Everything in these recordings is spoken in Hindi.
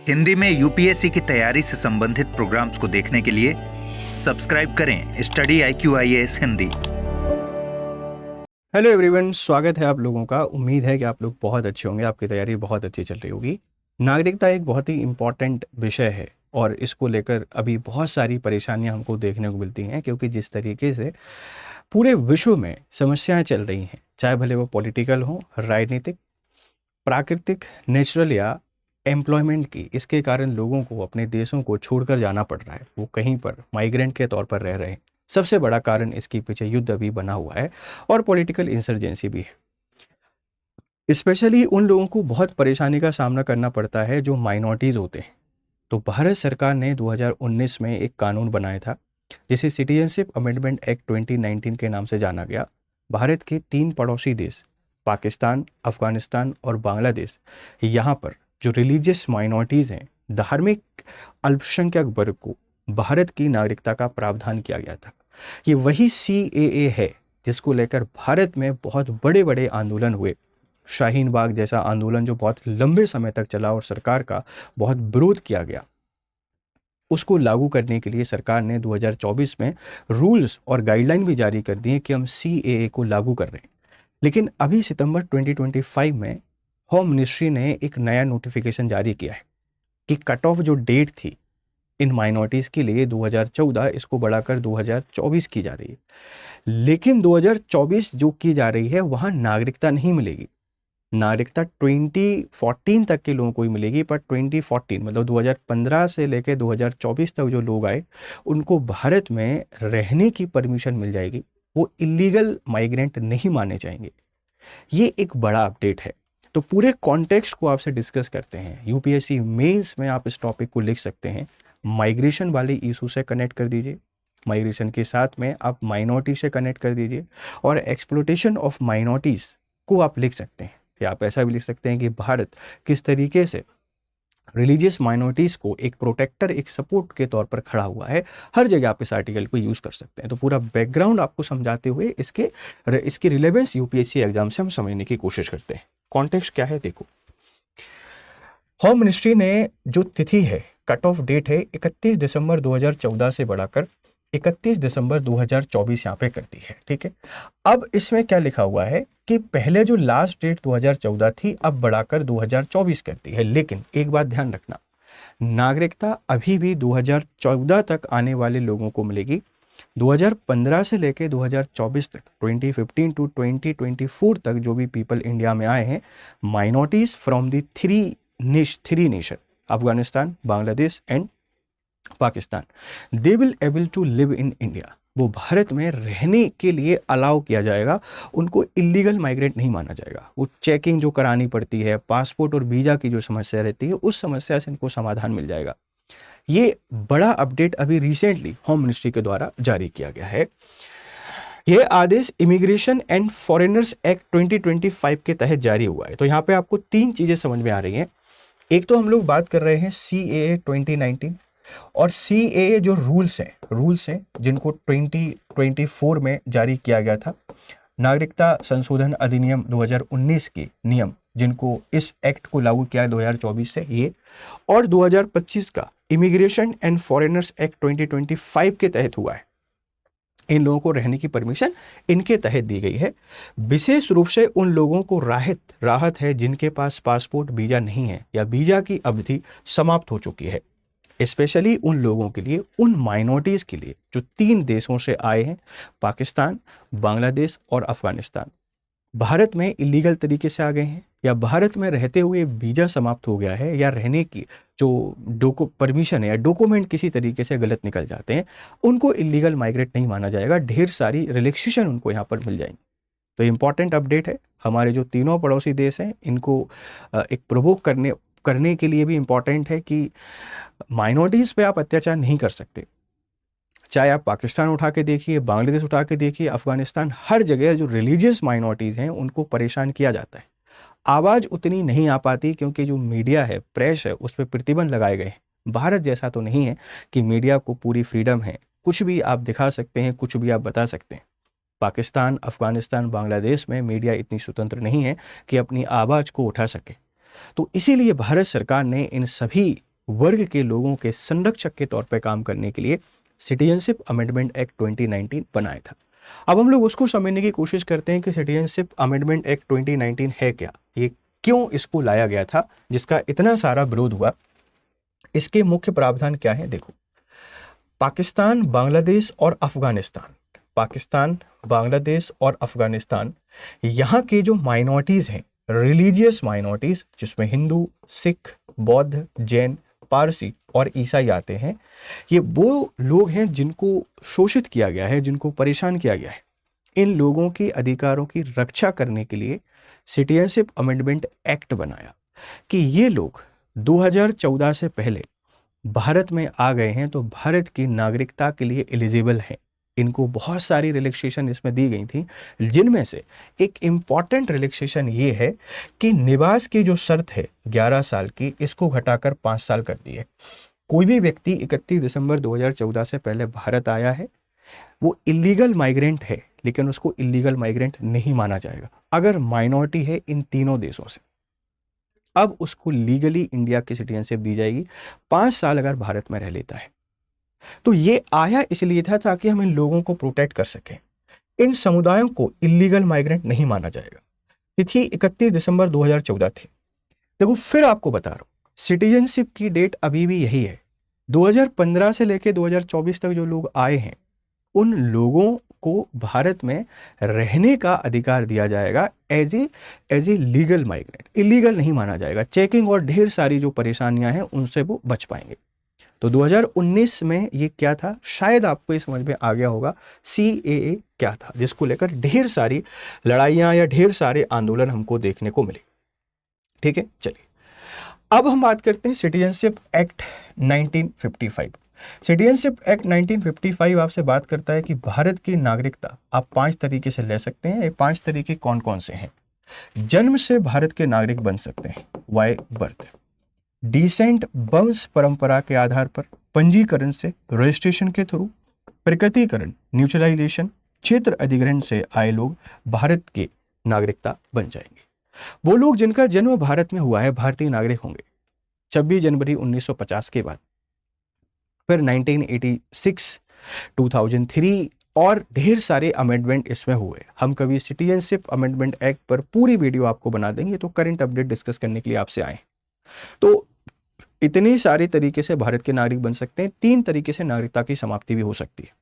हिंदी में यूपीएससी की तैयारी से संबंधित प्रोग्राम्स को देखने के लिए सब्सक्राइब करें study IQIAS Hindi. Hello everyone, स्वागत है आप लोगों का। उम्मीद है कि आप लोग बहुत अच्छे होंगे, आपकी तैयारी बहुत अच्छी चल रही होगी। नागरिकता एक बहुत ही इम्पॉर्टेंट विषय है और इसको लेकर अभी बहुत सारी परेशानियां हमको देखने को मिलती हैं, क्योंकि जिस तरीके से पूरे विश्व में समस्याएं चल रही हैं, चाहे भले वो पॉलिटिकल हो, राजनीतिक, प्राकृतिक, नेचुरल या एम्प्लॉयमेंट की, इसके कारण लोगों को अपने देशों को छोड़कर जाना पड़ रहा है। वो कहीं पर माइग्रेंट के तौर पर रह रहे हैं। सबसे बड़ा कारण इसके पीछे युद्ध अभी बना हुआ है और पॉलिटिकल इंसर्जेंसी भी है। स्पेशली उन लोगों को बहुत परेशानी का सामना करना पड़ता है जो माइनॉरिटीज़ होते हैं। तो भारत सरकार ने 2019 में एक कानून बनाया था, जिसे सिटीजनशिप अमेंडमेंट एक्ट 2019 के नाम से जाना गया। भारत के 3 पड़ोसी देश पाकिस्तान, अफगानिस्तान और बांग्लादेश, यहाँ पर जो रिलीजियस माइनॉरिटीज़ हैं, धार्मिक अल्पसंख्यक वर्ग को भारत की नागरिकता का प्रावधान किया गया था। ये वही CAA है जिसको लेकर भारत में बहुत बड़े बड़े आंदोलन हुए। शाहीन बाग जैसा आंदोलन जो बहुत लंबे समय तक चला और सरकार का बहुत विरोध किया गया, उसको लागू करने के लिए सरकार ने 2024 में रूल्स और गाइडलाइन भी जारी कर दिए कि हम CAA को लागू कर रहे हैं। लेकिन अभी सितंबर 2025 में होम मिनिस्ट्री ने एक नया नोटिफिकेशन जारी किया है कि कट ऑफ जो डेट थी इन माइनॉरिटीज़ के लिए 2014, इसको बढ़ाकर 2024 की जा रही है। लेकिन 2024 जो की जा रही है वहाँ नागरिकता नहीं मिलेगी। नागरिकता 2014 तक के लोगों को ही मिलेगी, पर 2014 मतलब 2015 से लेकर 2024 तक जो लोग आए उनको भारत में रहने की परमिशन मिल जाएगी। वो इलीगल माइग्रेंट नहीं माने जाएंगे। ये एक बड़ा अपडेट है। तो पूरे कॉन्टेक्स्ट को आपसे डिस्कस करते हैं। यूपीएससी मेंस में आप इस टॉपिक को लिख सकते हैं। माइग्रेशन वाले इशू से कनेक्ट कर दीजिए, माइग्रेशन के साथ में आप माइनॉरिटी से कनेक्ट कर दीजिए, और एक्सप्लोटेशन ऑफ माइनॉरिटीज़ को आप लिख सकते हैं। या आप ऐसा भी लिख सकते हैं कि भारत किस तरीके से रिलीजियस माइनॉरिटीज़ को एक प्रोटेक्टर, एक सपोर्ट के तौर पर खड़ा हुआ है। हर जगह आप इस आर्टिकल को यूज़ कर सकते हैं। तो पूरा बैकग्राउंड आपको समझाते हुए इसकी रिलेवेंस यूपीएससी एग्जाम से हम समझने की कोशिश करते हैं। कॉन्टेक्स्ट क्या है देखो। होम मिनिस्ट्री ने जो तिथि है, कट ऑफ डेट है 31 दिसंबर 2014 से बढ़ाकर 31 दिसंबर 2024 यहाँ पे कर दी है। ठीक है, अब इसमें क्या लिखा हुआ है कि पहले जो लास्ट डेट 2014 थी, अब बढ़ाकर 2024 कर दी है। लेकिन एक बात ध्यान रखना, नागरिकता अभी भी 2014 तक आने वाले लोगों को मिलेगी। 2015 से लेकर 2024 तक, 2015 टू 2024 तक जो भी पीपल इंडिया में आए हैं, minorities from the three nation, Afghanistan, Bangladesh and Pakistan, they will able to live in India. वो भारत में रहने के लिए अलाउ किया जाएगा। उनको इलीगल माइग्रेंट नहीं माना जाएगा। वो चेकिंग जो करानी पड़ती है, पासपोर्ट और वीज़ा की जो समस्या रहती है, उस समस्या से इनको समाधान मिल जाएगा। ये बड़ा अपडेट अभी रिसेंटली होम मिनिस्ट्री के द्वारा जारी किया गया है। यह आदेश इमिग्रेशन एंड फॉरेनर्स एक्ट 2025 के तहत जारी हुआ है। तो यहाँ पे आपको 3 चीज़ें समझ में आ रही हैं। एक तो हम लोग बात कर रहे हैं CAA 2019, और CAA जो रूल्स हैं जिनको 2024 में जारी किया गया था, नागरिकता संशोधन अधिनियम 2019 के नियम जिनको इस एक्ट को लागू किया 2024 से, ये, और 2025 का इमिग्रेशन एंड फॉरेनर्स एक्ट 2025 के तहत हुआ है। इन लोगों को रहने की परमिशन इनके तहत दी गई है। विशेष रूप से उन लोगों को राहत है जिनके पास पासपोर्ट, वीजा नहीं है या वीजा की अवधि समाप्त हो चुकी है। स्पेशली उन लोगों के लिए, उन माइनॉरिटीज़ के लिए जो 3 देशों से आए हैं, पाकिस्तान, बांग्लादेश और अफगानिस्तान, भारत में इलीगल तरीके से आ गए हैं, या भारत में रहते हुए वीज़ा समाप्त हो गया है, या रहने की जो परमिशन है या डॉक्यूमेंट किसी तरीके से गलत निकल जाते हैं, उनको इलीगल माइग्रेट नहीं माना जाएगा। ढेर सारी रिलैक्सेशन उनको यहाँ पर मिल जाएंगी। तो इम्पॉर्टेंट अपडेट है। हमारे जो तीनों पड़ोसी देश हैं, इनको एक प्रोवोक करने के लिए भी इम्पॉर्टेंट है कि माइनॉरिटीज़ पे आप अत्याचार नहीं कर सकते। चाहे आप पाकिस्तान उठा के देखिए, बांग्लादेश उठा के देखिए, अफगानिस्तान, हर जगह जो रिलीजियस माइनॉरिटीज़ हैं उनको परेशान किया जाता है। आवाज़ उतनी नहीं आ पाती क्योंकि जो मीडिया है, प्रेस है, उस पर प्रतिबंध लगाए गए हैं। भारत जैसा तो नहीं है कि मीडिया को पूरी फ्रीडम है, कुछ भी आप दिखा सकते हैं, कुछ भी आप बता सकते हैं। पाकिस्तान, अफगानिस्तान, बांग्लादेश में मीडिया इतनी स्वतंत्र नहीं है कि अपनी आवाज़ को उठा सके। तो इसीलिए भारत सरकार ने इन सभी वर्ग के लोगों के संरक्षक के तौर पर काम करने के लिए सिटीजनशिप अमेंडमेंट एक्ट 2019 बनाया था। अब हम लोग उसको समझने की कोशिश करते हैं कि सिटीजनशिप अमेंडमेंट एक्ट 2019 है क्या, ये क्यों इसको लाया गया था जिसका इतना सारा विरोध हुआ, इसके मुख्य प्रावधान क्या है। देखो, पाकिस्तान, बांग्लादेश और अफगानिस्तान, पाकिस्तान, बांग्लादेश और अफगानिस्तान, यहाँ के जो माइनॉरिटीज हैं, रिलीजियस माइनॉरिटीज, जिसमें हिंदू, सिख, बौद्ध, जैन, पारसी और ईसाई आते हैं, ये वो लोग हैं जिनको शोषित किया गया है, जिनको परेशान किया गया है। इन लोगों के अधिकारों की रक्षा करने के लिए सिटीजनशिप अमेंडमेंट एक्ट बनाया कि ये लोग 2014 से पहले भारत में आ गए हैं तो भारत की नागरिकता के लिए एलिजिबल हैं। इनको बहुत सारी रिलैक्सेशन इसमें दी गई थी, जिनमें से एक इम्पॉर्टेंट रिलैक्सेशन ये है कि निवास की जो शर्त है 11 साल की, इसको घटाकर 5 साल कर दी है। कोई भी व्यक्ति 31 दिसंबर 2014 से पहले भारत आया है, वो इलीगल माइग्रेंट है, लेकिन उसको इलीगल माइग्रेंट नहीं माना जाएगा अगर माइनॉरिटी है इन तीनों देशों से। अब उसको लीगली इंडिया की सिटीजनशिप दी जाएगी 5 साल अगर भारत में रह लेता है। तो ये आया इसलिए था ताकि हम इन लोगों को प्रोटेक्ट कर सकें। इन समुदायों को इलीगल माइग्रेंट नहीं माना जाएगा। तिथि 31 दिसंबर 2014 थी। देखो, फिर आपको बता रहा हूं, सिटीजनशिप की डेट अभी भी यही है। 2015 से लेकर 2024 तक जो लोग आए हैं, उन लोगों को भारत में रहने का अधिकार दिया जाएगा as a legal migrant. Illegal नहीं माना जाएगा। चेकिंग और ढेर सारी जो परेशानियां हैं उनसे वो बच पाएंगे। तो 2019 में ये क्या था, शायद आपको ये समझ में आ गया होगा, CAA क्या था, जिसको लेकर ढेर सारी लड़ाइयां या ढेर सारे आंदोलन हमको देखने को मिले। ठीक है, चलिए अब हम बात करते हैं सिटीजनशिप एक्ट 1955। सिटीजनशिप एक्ट 1955 आपसे बात करता है कि भारत की नागरिकता आप 5 तरीके से ले सकते हैं। ये 5 तरीके कौन कौन से हैं? जन्म से भारत के नागरिक बन सकते हैं, बाय बर्थ। डिसेंट, वंश परंपरा के आधार पर, पंजीकरण से, रजिस्ट्रेशन के थ्रू, प्रकटीकरण, न्यूट्रलाइजेशन, क्षेत्र अधिग्रहण से आए लोग भारत के नागरिकता बन जाएंगे। वो लोग जिनका जन्म भारत में हुआ है भारतीय नागरिक होंगे 26 जनवरी 1950 के बाद। फिर 1986, 2003 और ढेर सारे अमेंडमेंट इसमें हुए। हम कभी सिटीजनशिप अमेंडमेंट एक्ट पर पूरी वीडियो आपको बना देंगे, तो करंट अपडेट डिस्कस करने के लिए आपसे आए। तो इतने सारे तरीके से भारत के नागरिक बन सकते हैं। 3 तरीके से नागरिकता की समाप्ति भी हो सकती है।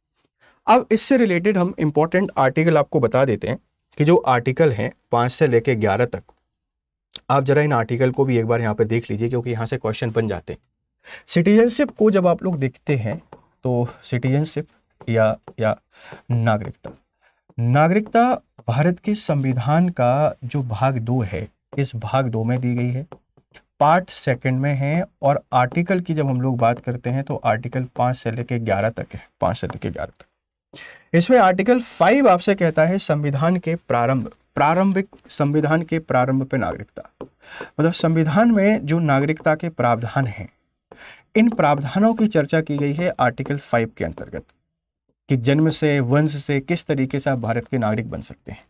अब इससे रिलेटेड हम इंपॉर्टेंट आर्टिकल आपको बता देते हैं कि जो आर्टिकल हैं 5 से लेकर 11 तक, आप जरा इन आर्टिकल को भी एक बार यहाँ पे देख लीजिए, क्योंकि यहाँ से क्वेश्चन बन जाते हैं। सिटीजनशिप को जब आप लोग देखते हैं तो सिटीजनशिप या नागरिकता भारत के संविधान का जो भाग 2 है, इस भाग 2 में दी गई है, पार्ट 2 में है। और आर्टिकल की जब हम लोग बात करते हैं तो आर्टिकल 5 से लेकर 11 तक है, 5 से लेकर 11 तक। इसमें आर्टिकल 5 आपसे कहता है संविधान के प्रारंभिक संविधान के प्रारंभ पे नागरिकता, मतलब संविधान में जो नागरिकता के प्रावधान हैं, इन प्रावधानों की चर्चा की गई है आर्टिकल 5 के अंतर्गत कि जन्म से, वंश से किस तरीके से आप भारत के नागरिक बन सकते हैं।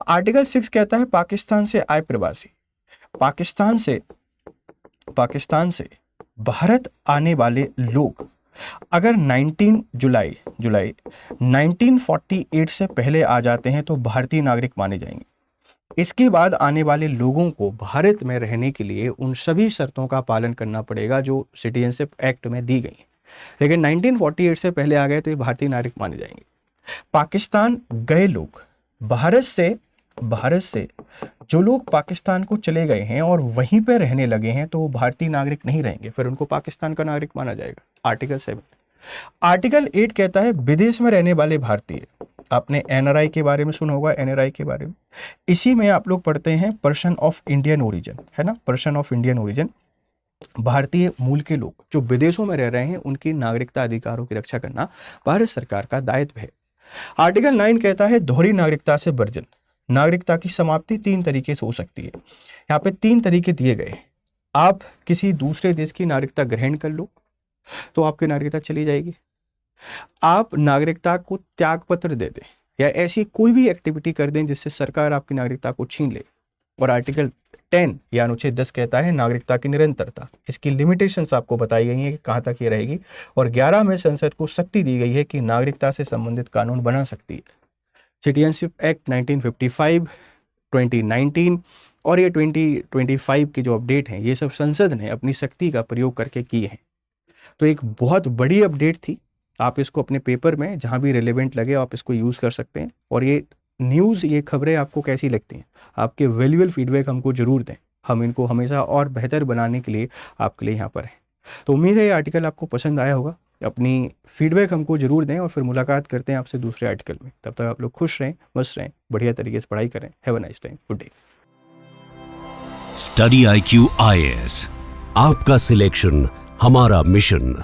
आर्टिकल 6 कहता है पाकिस्तान से आए प्रवासी, पाकिस्तान से भारत आने वाले लोग अगर 19 जुलाई 1948 से पहले आ जाते हैं तो भारतीय नागरिक माने जाएंगे। इसके बाद आने वाले लोगों को भारत में रहने के लिए उन सभी शर्तों का पालन करना पड़ेगा जो सिटीजनशिप एक्ट में दी गई है। लेकिन 1948 से पहले आ गए तो ये भारतीय नागरिक माने जाएंगे। पाकिस्तान गए लोग, भारत से जो लोग पाकिस्तान को चले गए हैं और वहीं पे रहने लगे हैं तो वो भारतीय नागरिक नहीं रहेंगे, फिर उनको पाकिस्तान का नागरिक माना जाएगा। आर्टिकल 7। आर्टिकल 8 कहता है विदेश में रहने वाले भारतीय, आपने NRI के बारे में सुना होगा, NRI के बारे में, इसी में आप लोग पढ़ते हैं पर्सन ऑफ इंडियन ओरिजिन, है ना, पर्सन ऑफ इंडियन ओरिजिन, भारतीय मूल के लोग जो विदेशों में रह रहे हैं उनकी नागरिकता अधिकारों की रक्षा करना भारत सरकार का दायित्व है। आर्टिकल 9 कहता है दोहरी नागरिकता से वर्जन, नागरिकता की समाप्ति 3 तरीके से हो सकती है। यहाँ पे 3 तरीके दिए गए। आप किसी दूसरे देश की नागरिकता ग्रहण कर लो तो आपकी नागरिकता चली जाएगी। आप नागरिकता को त्याग पत्र दे दें या ऐसी कोई भी एक्टिविटी कर दें जिससे सरकार आपकी नागरिकता को छीन ले और आर्टिकल 10 या अनुच्छेद 10 कहता है नागरिकता की निरंतरता। इसकी लिमिटेशंस आपको बताई गई हैं कि कहाँ तक ये रहेगी। और 11 में संसद को शक्ति दी गई है कि नागरिकता से संबंधित कानून बना सकती है। सिटीजनशिप एक्ट 1955, 2019 और ये 2025 के जो अपडेट हैं, ये सब संसद ने अपनी शक्ति का प्रयोग करके किए हैं। तो एक बहुत बड़ी अपडेट थी। आप इसको अपने पेपर में जहाँ भी रिलेवेंट लगे आप इसको यूज़ कर सकते हैं। और ये न्यूज़, ये खबरें आपको कैसी लगती हैं? आपके वैल्यूएबल फीडबैक हमको ज़रूर दें। हम इनको हमेशा और बेहतर बनाने के लिए आपके लिए यहाँ पर हैं। तो उम्मीद है ये आर्टिकल आपको पसंद आया होगा। अपनी फीडबैक हमको ज़रूर दें और फिर मुलाकात करते हैं आपसे दूसरे आर्टिकल में। तब तक आप लोग खुश रहें, मस्त रहें, बढ़िया तरीके से पढ़ाई करें। Have a nice time, good day. Study IQ IAS, आपका सिलेक्शन हमारा मिशन।